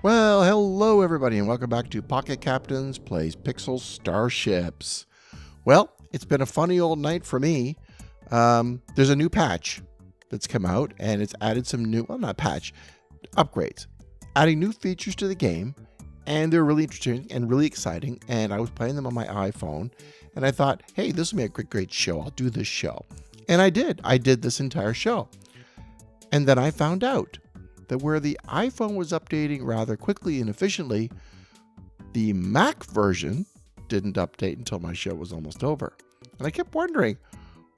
Well, hello everybody and welcome back to Pocket Captains Plays Pixel Starships. Well, it's been a funny old night for me. There's a new patch that's come out and it's added some new, well not patch, upgrades. Adding new features to the game and they're really interesting and really exciting, and I was playing them on my iPhone and I thought, hey, this will be a great show. I'll do this show. And I did. I did this entire show. And then I found out that where the iPhone was updating rather quickly and efficiently, the Mac version didn't update until my show was almost over. And I kept wondering,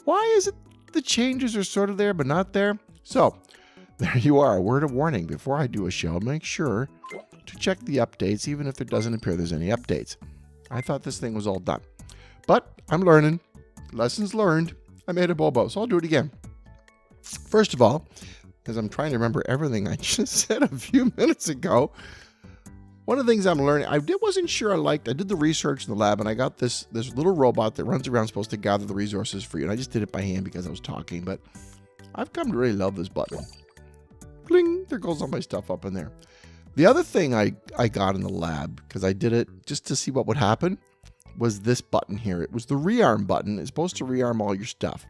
why is it the changes are sort of there but not there? So there you are, a word of warning. Before I do a show, make sure to check the updates, even if it doesn't appear there's any updates. I thought this thing was all done. But I'm learning. Lessons learned. I made a bobo, so I'll do it again. First of all, because I'm trying to remember everything I just said a few minutes ago. One of the things I'm learning, wasn't sure I liked. I did the research in the lab and I got this little robot that runs around supposed to gather the resources for you. And I just did it by hand because I was talking, but I've come to really love this button. Bling, there goes all my stuff up in there. The other thing I got in the lab, because I did it just to see what would happen, was this button here. It was the rearm button. It's supposed to rearm all your stuff.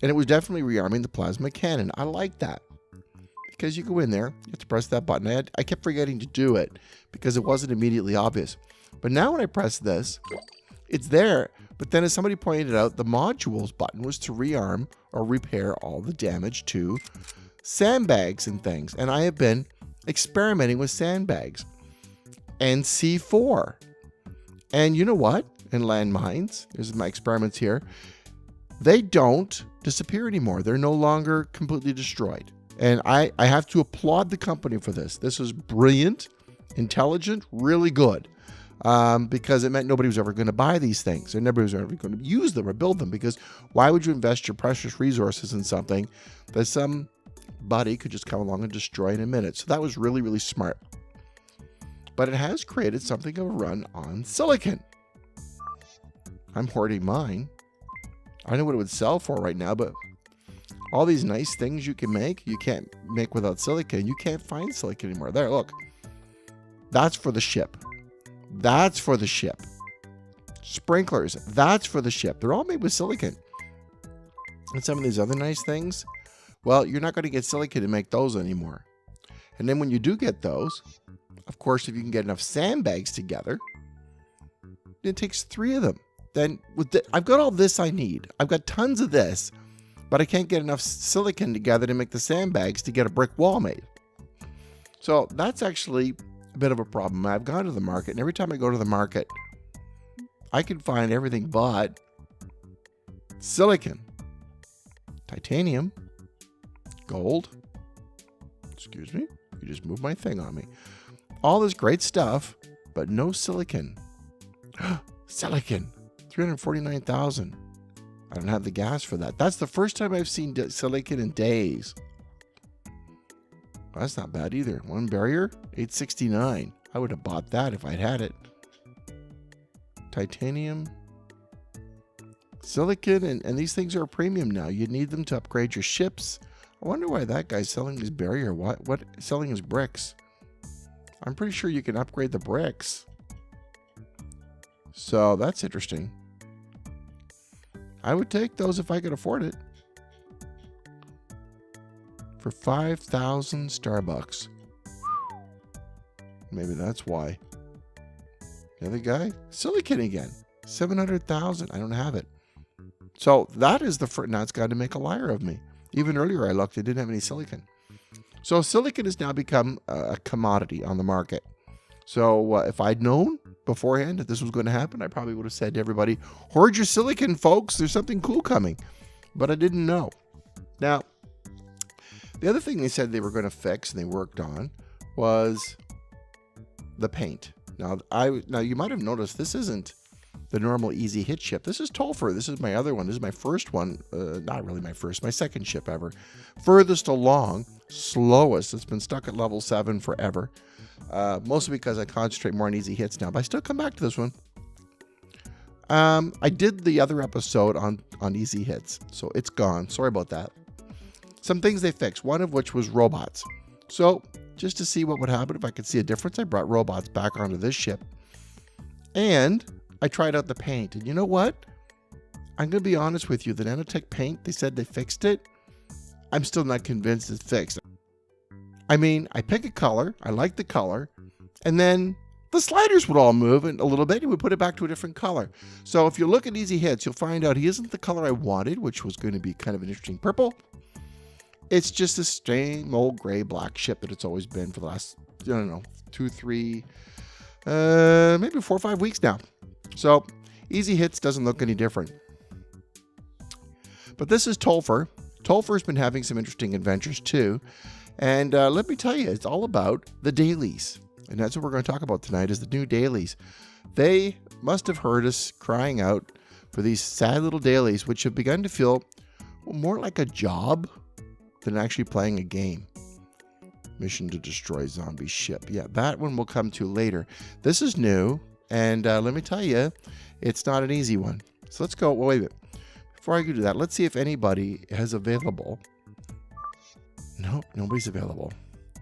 And it was definitely rearming the plasma cannon. I like that because you go in there, you have to press that button. I kept forgetting to do it because it wasn't immediately obvious. But now when I press this, it's there. But then as somebody pointed out, the modules button was to rearm or repair all the damage to sandbags and things. And I have been experimenting with sandbags and C4. And you know what? In landmines, here's my experiments here. They don't disappear anymore. They're no longer completely destroyed. And I have to applaud the company for this. This is brilliant, intelligent, really good. Because it meant nobody was ever going to buy these things. And nobody was ever going to use them or build them. Because why would you invest your precious resources in something that somebody could just come along and destroy in a minute? So that was really, really smart. But it has created something of a run on silicon. I'm hoarding mine. I know what it would sell for right now, but all these nice things you can make, you can't make without silicon. You can't find silicon anymore. There, look. That's for the ship. That's for the ship. Sprinklers, that's for the ship. They're all made with silicon. And some of these other nice things, well, you're not going to get silicon to make those anymore. And then when you do get those, of course, if you can get enough sandbags together, it takes 3 of them. Then I've got all this I need. I've got tons of this, but I can't get enough silicon together to make the sandbags to get a brick wall made. So that's actually a bit of a problem. I've gone to the market, and every time I go to the market, I can find everything but silicon, titanium, gold. Excuse me. You just moved my thing on me. All this great stuff, but no silicon. Silicon. 349,000. I don't have the gas for that. That's the first time I've seen silicon in days. Well, that's not bad either. One barrier, 869. I would have bought that if I'd had it. Titanium. Silicon, and these things are a premium now. You need them to upgrade your ships. I wonder why that guy's selling his barrier. What selling his bricks? I'm pretty sure you can upgrade the bricks. So that's interesting. I would take those if I could afford it. For 5,000 Starbucks. Maybe that's why. The other guy, silicon again. 700,000. I don't have it. So that is the first. Now it's got to make a liar of me. Even earlier I looked, it didn't have any silicon. So silicon has now become a commodity on the market. So if I'd known beforehand that this was going to happen, I probably would have said to everybody, hoard your silicon, folks. There's something cool coming. But I didn't know. Now, the other thing they said they were going to fix and they worked on was the paint. Now you might have noticed this isn't the normal easy hit ship. This is Tolfer. This is my other one. This is my first one. Not really my first, my second ship ever. Furthest along, slowest. It's been stuck at level 7 forever. Mostly because I concentrate more on easy hits now, but I still come back to this one. I did the other episode on easy hits, so it's gone. Sorry about that. Some things they fixed, one of which was robots. So just to see what would happen if I could see a difference. I brought robots back onto this ship. And I tried out the paint. And you know what? I'm going to be honest with you. The nanotech paint, they said they fixed it. I'm still not convinced it's fixed. I mean, I pick a color. I like the color. And then the sliders would all move in a little bit. And we put it back to a different color. So if you look at Easy Hits, you'll find out he isn't the color I wanted, which was going to be kind of an interesting purple. It's just the same old gray black ship that it's always been for the last, I don't know, 2, 3, maybe 4 or 5 weeks now. So Easy Hits doesn't look any different. But this is Tolfer. Tolfer's been having some interesting adventures too. And let me tell you, it's all about the dailies. And that's what we're going to talk about tonight is the new dailies. They must have heard us crying out for these sad little dailies, which have begun to feel more like a job than actually playing a game. Mission to destroy zombie ship. Yeah, that one we'll come to later. This is new, and let me tell you, it's not an easy one. So let's go. Wait a minute. Before I do that, let's see if anybody has available. No, nobody's available.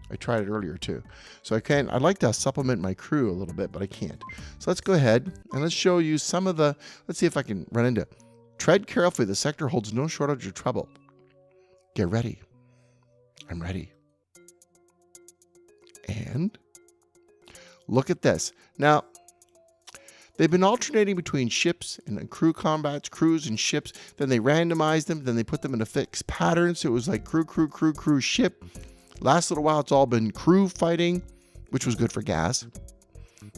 I tried it earlier too. So I'd like to supplement my crew a little bit, but I can't. So let's go ahead and let's show you some of the, let's see if I can run into. Tread carefully. The sector holds no shortage of trouble. Get ready. I'm ready. And look at this. Now, they've been alternating between ships and crew combats, crews and ships. Then they randomized them. Then they put them in a fixed pattern. So it was like crew, ship. Last little while, it's all been crew fighting, which was good for gas.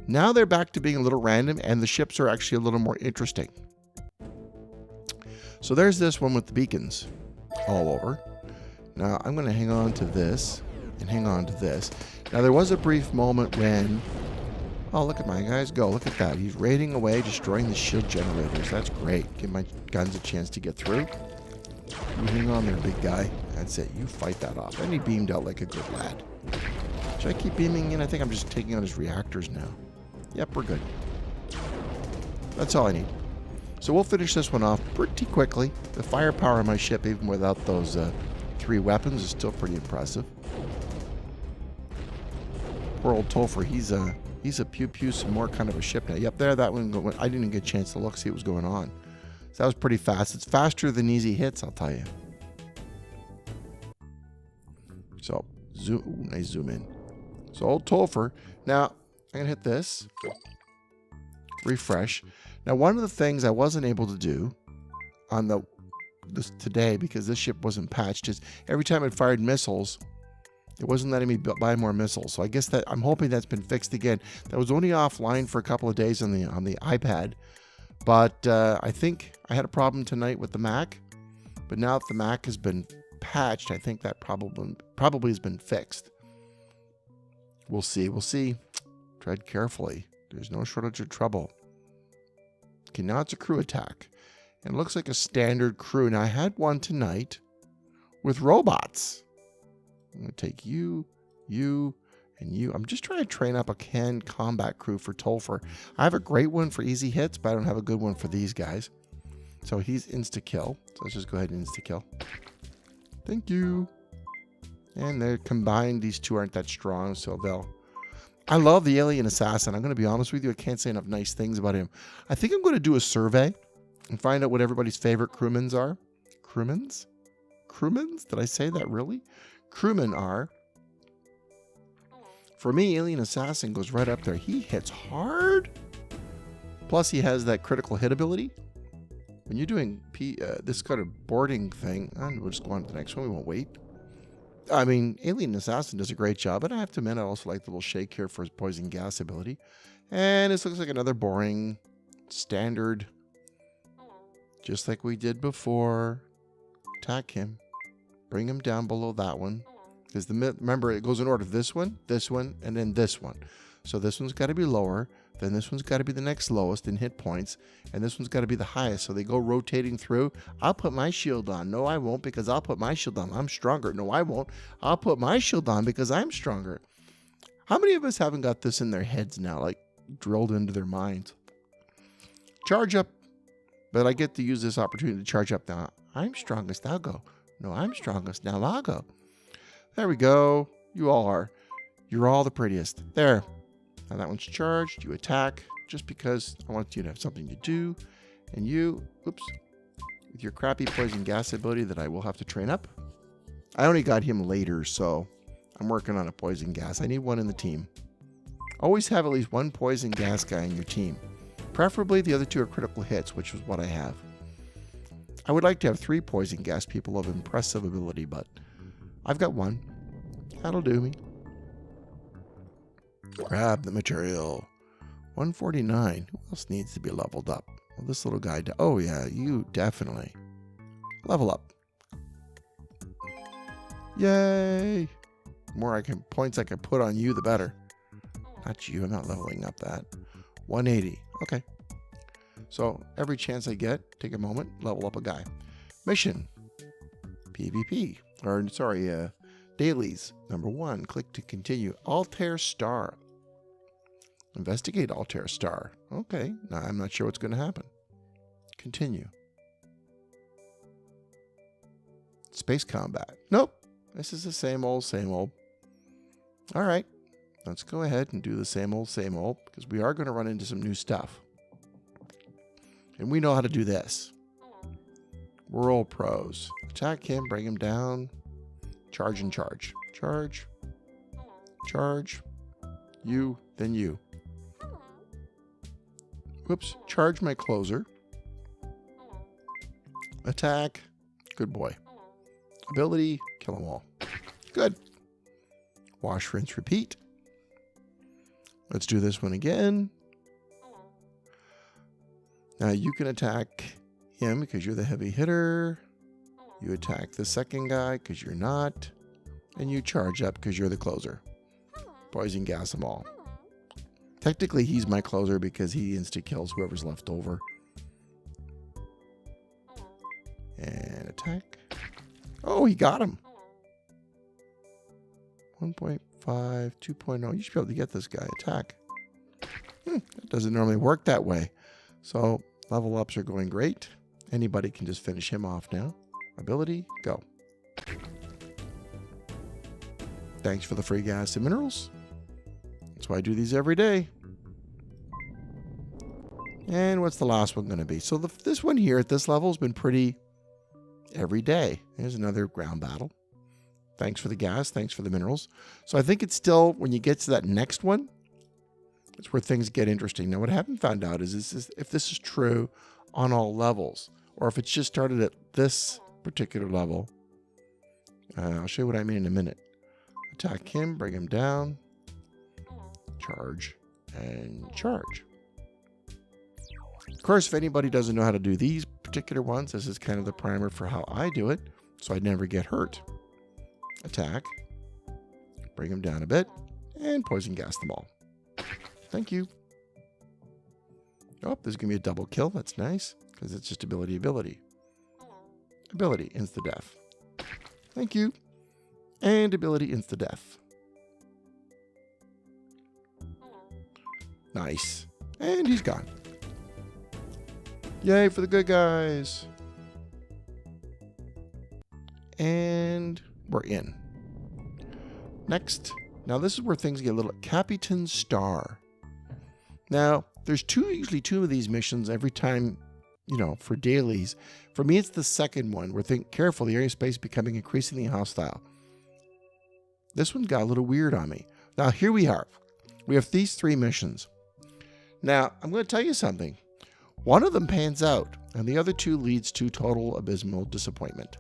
Now they're back to being a little random, and the ships are actually a little more interesting. So there's this one with the beacons all over. Now, I'm going to hang on to this and hang on to this. Now, there was a brief moment when... Oh, look at my guys go. Look at that. He's raiding away, destroying the shield generators. That's great. Give my guns a chance to get through. You hang on there, big guy. That's it. You fight that off. And he beamed out like a good lad. Should I keep beaming in? I think I'm just taking out his reactors now. Yep, we're good. That's all I need. So we'll finish this one off pretty quickly. The firepower on my ship, even without those 3 weapons, is still pretty impressive. Poor old Tolfer, he's a pew some more kind of a ship now. Yep, there, that one. I didn't even get a chance to look, see what was going on. So that was pretty fast. It's faster than Easy Hits, I'll tell you. So, nice zoom in. So old Tolfer. Now, I'm going to hit this. Refresh. Now, one of the things I wasn't able to do on this today, because this ship wasn't patched, is every time it fired missiles, it wasn't letting me buy more missiles. So I guess that I'm hoping that's been fixed again. That was only offline for a couple of days on the iPad, but I think I had a problem tonight with the Mac. But now that the Mac has been patched, I think that probably has been fixed. We'll see. We'll see. Tread carefully. There's no shortage of trouble. Okay, now it's a crew attack. And it looks like a standard crew. Now, I had one tonight with robots. I'm going to take you, and you. I'm just trying to train up a canned combat crew for Tolfer. I have a great one for Easy Hits, but I don't have a good one for these guys. So he's insta-kill. So let's just go ahead and insta-kill. Thank you. And they're combined. These two aren't that strong, so they'll... I love the alien assassin. I'm going to be honest with you. I can't say enough nice things about him. I think I'm going to do a survey and find out what everybody's favorite crewmans are. Crewmans? Crewmans? Did I say that really? Crewmen are. For me, alien assassin goes right up there. He hits hard. Plus, he has that critical hit ability. When you're doing this kind of boarding thing, and we'll just go on to the next one. We won't wait. I mean, Alien Assassin does a great job, but I have to admit I also like the little shake here for his poison gas ability. And this looks like another boring, standard, just like we did before. Attack him. Bring him down below that one. Because remember, it goes in order. This one, and then this one. So this one's got to be lower. Then this one's got to be the next lowest in hit points. And this one's got to be the highest. So they go rotating through. I'll put my shield on. No, I won't, because I'll put my shield on. I'm stronger. No, I won't. I'll put my shield on because I'm stronger. How many of us haven't got this in their heads now, like drilled into their minds? Charge up. But I get to use this opportunity to charge up now. I'm strongest. I'll go. No, I'm strongest. Now I'll go. There we go. You all are. You're all the prettiest. There. Now that one's charged. You attack just because I want you to have something to do. And you, oops, with your crappy poison gas ability that I will have to train up. I only got him later, so I'm working on a poison gas. I need one in the team. Always have at least one poison gas guy in your team. Preferably the other two are critical hits, which is what I have. I would like to have 3 poison gas people of impressive ability, but I've got 1. That'll do me. Grab the material. 149. Who else needs to be leveled up? Well, this little guy. Oh, yeah, you definitely. Level up. Yay! The more points I can put on you, the better. Not you. I'm not leveling up that. 180. Okay. So every chance I get, take a moment, level up a guy. Mission. PvP. Or, sorry, Dailies. Number 1. Click to continue. Altair Star. Investigate Altair Star. Okay. Now I'm not sure what's going to happen. Continue. Space combat. Nope. This is the same old, same old. All right. Let's go ahead and do the same old, because we are going to run into some new stuff. And we know how to do this. We're all pros. Attack him, bring him down. Charge and charge. Charge. Charge. You, then you. Whoops. Charge my closer. Attack. Good boy. Ability. Kill them all. Good. Wash, rinse, repeat. Let's do this one again. Now you can attack him because you're the heavy hitter. You attack the second guy because you're not. And you charge up because you're the closer. Poison gas them all. Technically, he's my closer because he insta-kills whoever's left over. And attack. Oh, he got him. 1.5, 2.0. You should be able to get this guy. Attack. It doesn't normally work that way. So, level ups are going great. Anybody can just finish him off now. Ability, go. Thanks for the free gas and minerals. That's why I do these every day. And what's the last one going to be? So this one here at this level has been pretty every day. There's another ground battle. Thanks for the gas. Thanks for the minerals. So I think it's still, when you get to that next one, it's where things get interesting. Now, what I haven't found out is if this is true on all levels, or if it's just started at this particular level. I'll show you what I mean in a minute. Attack him, bring him down, charge, and charge. Of course, if anybody doesn't know how to do these particular ones, this is kind of the primer for how I do it, so I never get hurt. Attack, bring him down a bit, and poison gas them all. Thank you. Oh, there's going to be a double kill. That's nice, because it's just ability. Ability, insta-death. Thank you. And ability, insta-death. Nice. And he's gone. Yay for the good guys. And we're in. Next. Now this is where things get a little... Captain Star. Now, there's usually two of these missions every time, for dailies. For me, it's the second one. We're thinking, careful, the area space is becoming increasingly hostile. This one got a little weird on me. Now, here we are. We have these 3 missions. Now, I'm going to tell you something. One of them pans out, and the other 2 leads to total abysmal disappointment.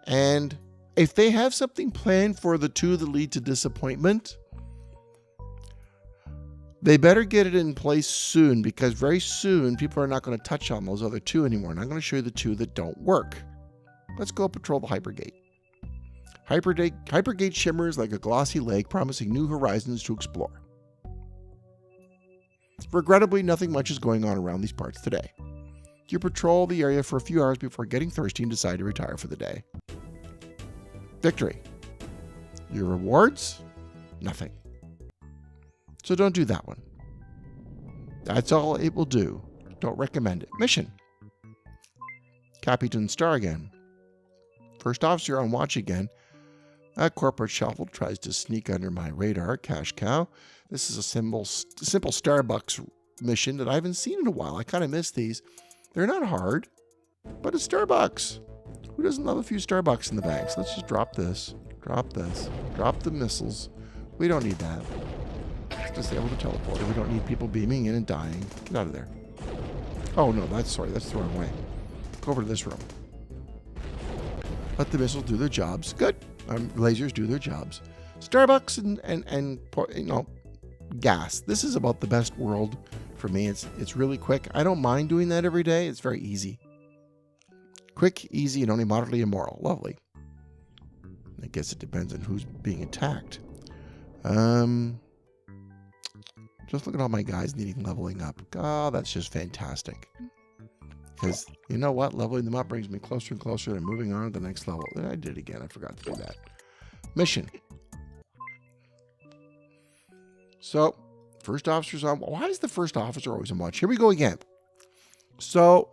And if they have something planned for the 2 that lead to disappointment, they better get it in place soon, because very soon people are not going to touch on those other 2 anymore. And I'm going to show you the 2 that don't work. Let's go patrol the Hypergate. Hypergate shimmers like a glossy lake, promising new horizons to explore. Regrettably, nothing much is going on around these parts today. You patrol the area for a few hours before getting thirsty and decide to retire for the day. Victory. Your rewards? Nothing. So don't do that one. That's all it will do. Don't recommend it. Mission. Captain Star again. First officer on watch again. A corporate shuffle tries to sneak under my radar. Cashcow. This is a simple Starbucks mission that I haven't seen in a while. I kind of miss these. They're not hard, but it's Starbucks. Who doesn't love a few Starbucks in the bags? Let's just drop this. Drop this. Drop the missiles. We don't need that. Let's disable the teleporter. We don't need people beaming in and dying. Get out of there. Oh, no, that's the wrong way. Go over to this room. Let the missiles do their jobs. Good. Lasers do their jobs. Starbucks and gas. This is about the best world for me. It's really quick. I don't mind doing that every day. It's very easy. Quick, easy, and only moderately immoral. Lovely. I guess it depends on who's being attacked. Just look at all my guys needing leveling up. Oh, that's just fantastic. Because you know what? Leveling them up brings me closer and closer to moving on to the next level. I did it again. I forgot to do that. Mission. So, first officer's on. Why is the first officer always on watch? Here we go again. So,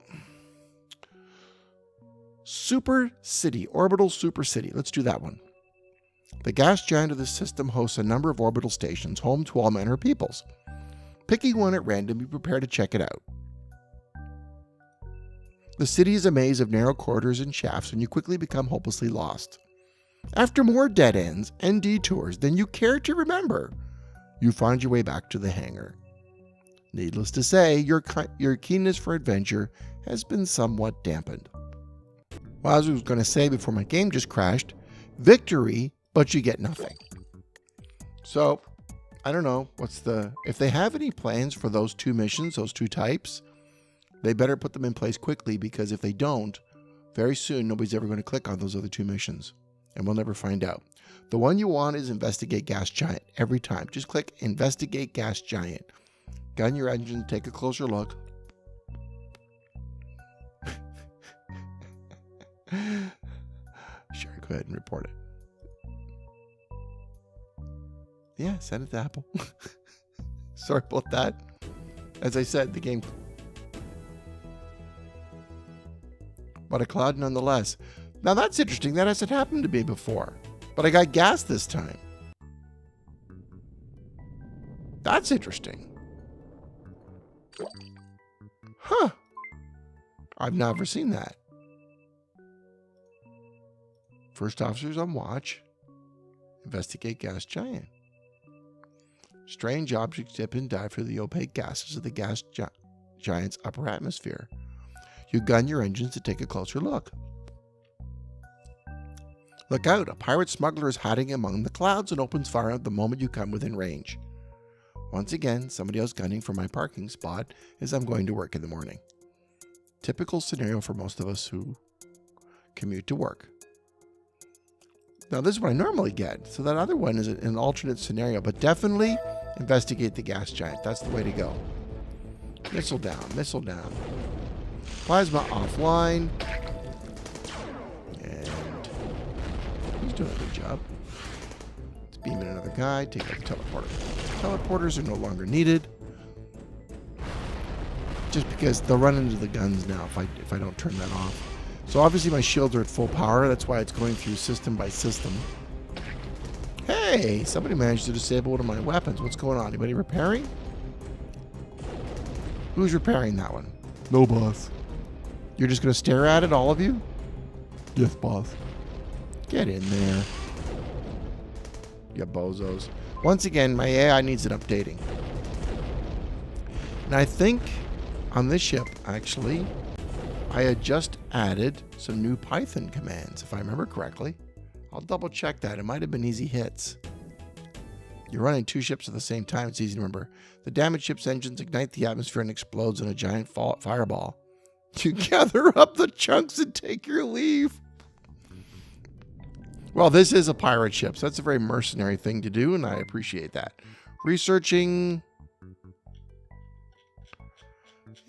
Super City, orbital super city. Let's do that one. The gas giant of this system hosts a number of orbital stations, home to all manner of peoples. Picking one at random, be prepared to check it out. The city is a maze of narrow corridors and shafts, and you quickly become hopelessly lost. After more dead ends and detours than you care to remember, you find your way back to the hangar. Needless to say, your keenness for adventure has been somewhat dampened. Well, as I was going to say before my game just crashed, victory, but you get nothing. So, I don't know, if they have any plans for those two missions, those two types, they better put them in place quickly, because if they don't, very soon nobody's ever going to click on those other two missions, and we'll never find out. The one you want is Investigate Gas Giant every time. Just click Investigate Gas Giant. Gun your engine, take a closer look. Sure, go ahead and report it. Yeah, send it to Apple. Sorry about that. As I said, the game... But a cloud nonetheless. Now that's interesting. That hasn't happened to me before. But I got gas this time. That's interesting. Huh. I've never seen that. First officers on watch. Investigate gas giant. Strange objects dip and dive through the opaque gases of the gas giant's upper atmosphere. You gun your engines to take a closer look. Look out, a pirate smuggler is hiding among the clouds and opens fire the moment you come within range. Once again, somebody else gunning for my parking spot as I'm going to work in the morning. Typical scenario for most of us who commute to work. Now this is what I normally get, so that other one is an alternate scenario, but definitely investigate the gas giant. That's the way to go. Missile down, missile down. Plasma offline. And he's doing a good job. Let's beam in another guy, take out the teleporter. Teleporters are no longer needed. Just because they'll run into the guns now if I don't turn that off. So obviously my shields are at full power. That's why it's going through system by system. Hey, somebody managed to disable one of my weapons. What's going on? Anybody repairing? Who's repairing that one? No, boss. You're just going to stare at it, all of you? Yes, boss. Get in there. You bozos. Once again, my AI needs an updating. And I think on this ship, actually, I had just added some new Python commands, if I remember correctly. I'll double check that. It might have been easy hits. You're running two ships at the same time. It's easy to remember. The damaged ship's engines ignite the atmosphere and explodes in a giant fireball. You gather up the chunks and take your leave. Well, this is a pirate ship, so that's a very mercenary thing to do, and I appreciate that. Researching.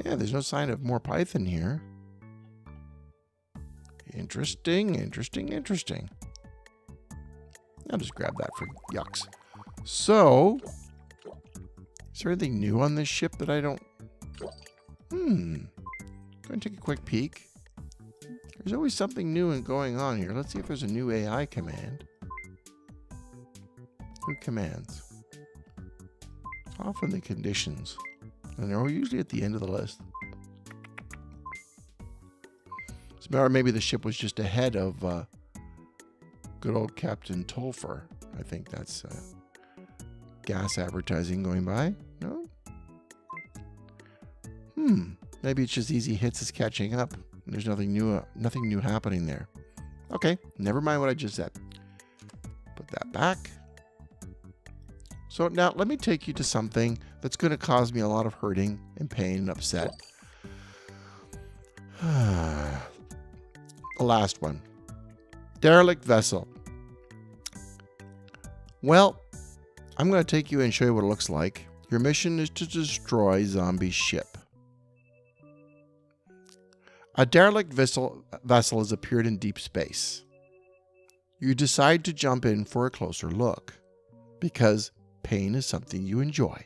Yeah, there's no sign of more Python here. Interesting, interesting, interesting. I'll just grab that for yucks. So, is there anything new on this ship that I don't... Go and take a quick peek. There's always something new and going on here. Let's see if there's a new AI command. New commands. Often the conditions. And they're usually at the end of the list. Or maybe the ship was just ahead of good old Captain Tolfer. I think that's gas advertising going by. No? Maybe it's just easy hits is catching up. There's nothing new happening there. Okay, never mind what I just said. Put that back. So now let me take you to something that's going to cause me a lot of hurting and pain and upset. The last one. Derelict vessel. Well, I'm going to take you and show you what it looks like. Your mission is to destroy zombie ship. A derelict vessel has appeared in deep space. You decide to jump in for a closer look, because pain is something you enjoy.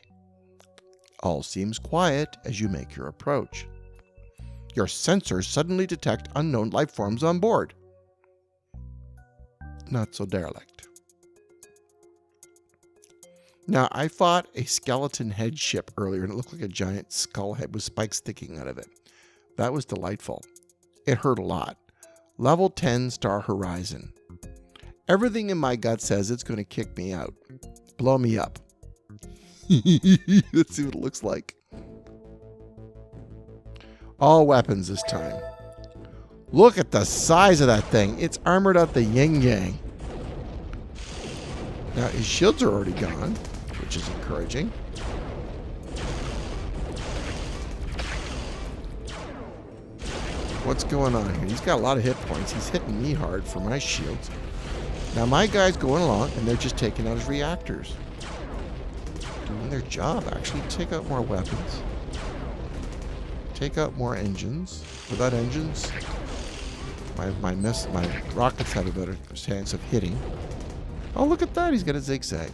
All seems quiet as you make your approach. Your sensors suddenly detect unknown life forms on board. Not so derelict. Now, I fought a skeleton head ship earlier, and it looked like a giant skull head with spikes sticking out of it. That was delightful. It hurt a lot. Level 10 star horizon. Everything in my gut says it's going to kick me out. Blow me up. Let's see what it looks like. All weapons this time. Look at the size of that thing. It's armored out the yin-yang. Now, his shields are already gone, which is encouraging. What's going on here? He's got a lot of hit points. He's hitting me hard for my shields. Now, my guy's going along, and they're just taking out his reactors. Doing their job, actually. Take out more weapons. Take out more engines. Without engines, my rockets have a better chance of hitting. Oh, look at that. He's got a zigzag.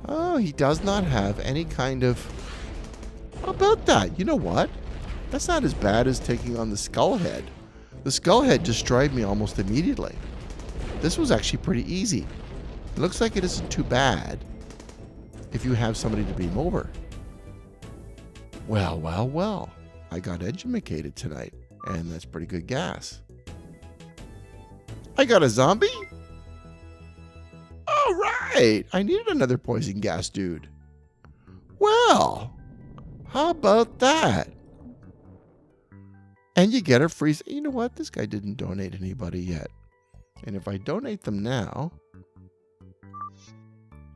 Oh, he does not have any kind of... How about that? You know what? That's not as bad as taking on the Skullhead. The Skullhead destroyed me almost immediately. This was actually pretty easy. It looks like it isn't too bad if you have somebody to beam over. Well, well, well. I got edumacated tonight, and that's pretty good gas. I got a zombie? All right. I needed another poison gas dude. Well, how about that? And you get a free... You know what? This guy didn't donate anybody yet. And if I donate them now...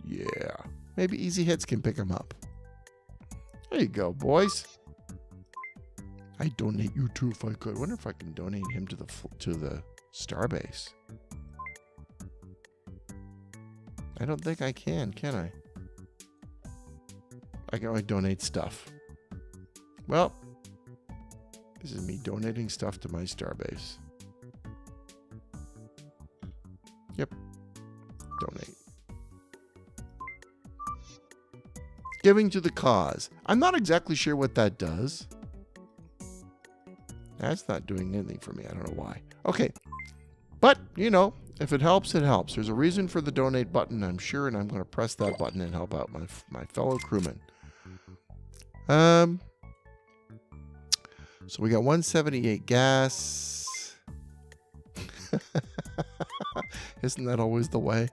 Yeah. Maybe Easy Hits can pick them up. There you go, boys. I'd donate you too if I could. I wonder if I can donate him to the starbase. I don't think I can I? I can only donate stuff. Well... This is me donating stuff to my starbase. Yep. Donate. Giving to the cause. I'm not exactly sure what that does. That's not doing anything for me. I don't know why. Okay. But, you know, if it helps, it helps. There's a reason for the donate button, I'm sure, and I'm going to press that button and help out my fellow crewmen. So we got 178 gas. Isn't that always the way?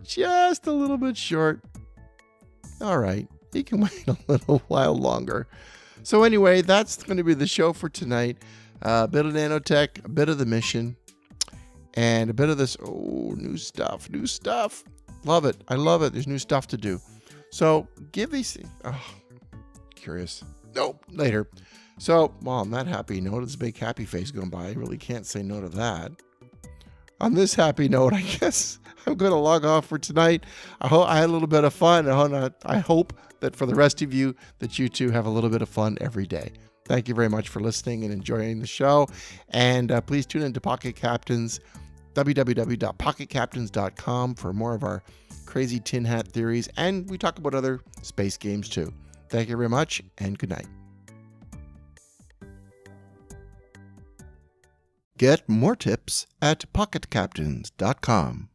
Just a little bit short. All right. You can wait a little while longer. So anyway, that's going to be the show for tonight. A bit of nanotech, a bit of the mission, and a bit of this. Oh, new stuff. Love it. I love it. There's new stuff to do. So give these. Oh, curious. Nope. Later. So, well, on that happy note, it's a big happy face going by. I really can't say no to that. On this happy note, I guess I'm going to log off for tonight. I hope I had a little bit of fun. I hope that for the rest of you, that you too have a little bit of fun every day. Thank you very much for listening and enjoying the show. And please tune into Pocket Captains, www.pocketcaptains.com for more of our crazy tin hat theories. And we talk about other space games too. Thank you very much, and good night. Get more tips at pocketcaptains.com.